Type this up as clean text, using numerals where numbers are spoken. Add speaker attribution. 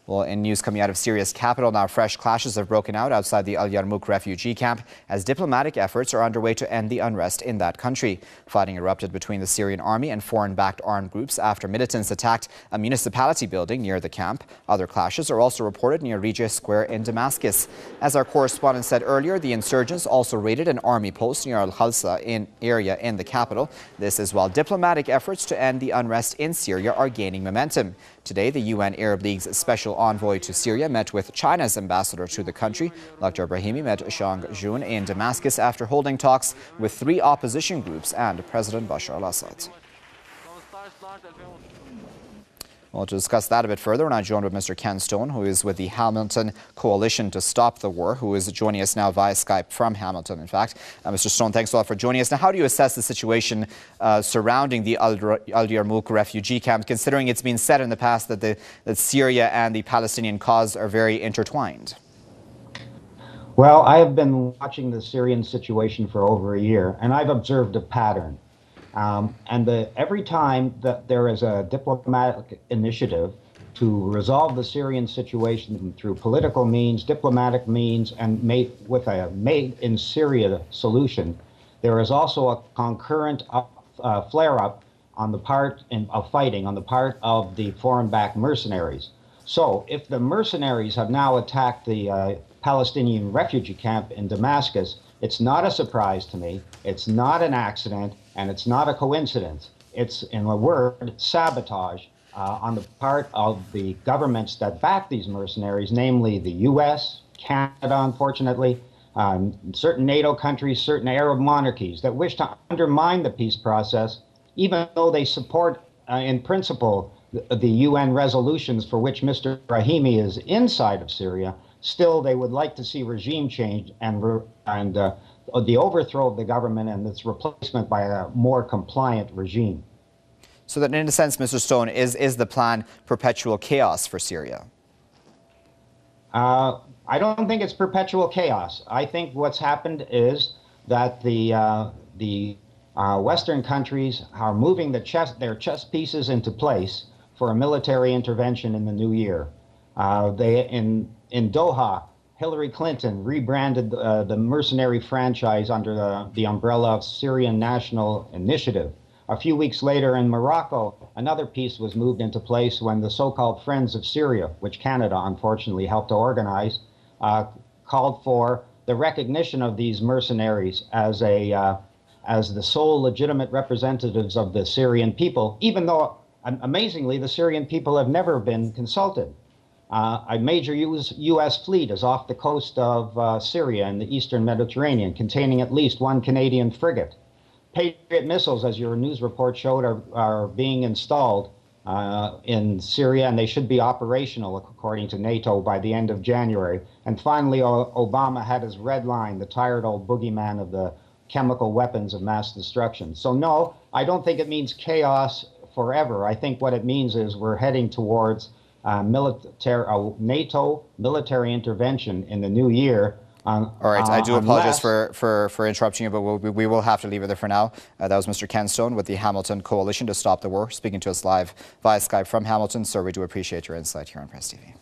Speaker 1: Well, in news coming out of Syria's capital now, fresh clashes have broken out outside the Al Yarmouk refugee camp as diplomatic efforts are underway to end the unrest in that country. Fighting erupted between the Syrian army and foreign-backed armed groups after militants attacked a municipality building near the camp. Other clashes are also reported near Regis Square in Damascus. As our correspondent said earlier, the insurgents also raided an army post near Al-Khalsa area in the capital. This is while diplomatic efforts to end the unrest in Syria are gaining momentum. Today, the UN Arab League's special envoy to Syria met with China's ambassador to the country. Dr. Brahimi met Zhang Jun in Damascus after holding talks with 3 opposition groups and President Bashar al-Assad. Well, to discuss that a bit further, we're now joined with Mr. Ken Stone, who is with the Hamilton Coalition to Stop the War, who is joining us now via Skype from Hamilton, in fact. Mr. Stone, thanks a lot for joining us. Now, how do you assess the situation surrounding the Al Yarmouk refugee camp, considering it's been said in the past that Syria and the Palestinian cause are very intertwined?
Speaker 2: Well, I have been watching the Syrian situation for over a year, and I've observed a pattern. Every time that there is a diplomatic initiative to resolve the Syrian situation through political means, diplomatic means, and with a made-in-Syria solution, there is also a concurrent flare-up on the part of fighting on the part of the foreign-backed mercenaries. So if the mercenaries have now attacked the Palestinian refugee camp in Damascus, it's not a surprise to me, it's not an accident, and it's not a coincidence. It's, in a word, sabotage on the part of the governments that back these mercenaries, namely the US, Canada, unfortunately, certain NATO countries, certain Arab monarchies that wish to undermine the peace process, even though they support, in principle, the UN resolutions for which Mr. Brahimi is inside of Syria. Still, they would like to see regime change and the overthrow of the government and its replacement by a more compliant regime.
Speaker 1: So that in a sense, Mr. Stone, is the plan perpetual chaos for Syria?
Speaker 2: I don't think it's perpetual chaos. I think what's happened is that the Western countries are moving their chess pieces into place for a military intervention in the new year. In Doha, Hillary Clinton rebranded the mercenary franchise under the umbrella of Syrian National Initiative. A few weeks later in Morocco, another piece was moved into place when the so-called Friends of Syria, which Canada unfortunately helped to organize, called for the recognition of these mercenaries as the sole legitimate representatives of the Syrian people, even though, amazingly, the Syrian people have never been consulted. A major U.S. fleet is off the coast of Syria in the eastern Mediterranean, containing at least 1 Canadian frigate. Patriot missiles, as your news report showed, are being installed in Syria, and they should be operational, according to NATO, by the end of January. And finally, Obama had his red line, the tired old boogeyman of the chemical weapons of mass destruction. So no, I don't think it means chaos forever. I think what it means is we're heading towards NATO military intervention in the new year.
Speaker 1: All right, I do apologize for interrupting you, but we will have to leave it there for now. That was Mr. Ken Stone with the Hamilton Coalition to Stop the War, speaking to us live via Skype from Hamilton. Sir, we do appreciate your insight here on Press TV.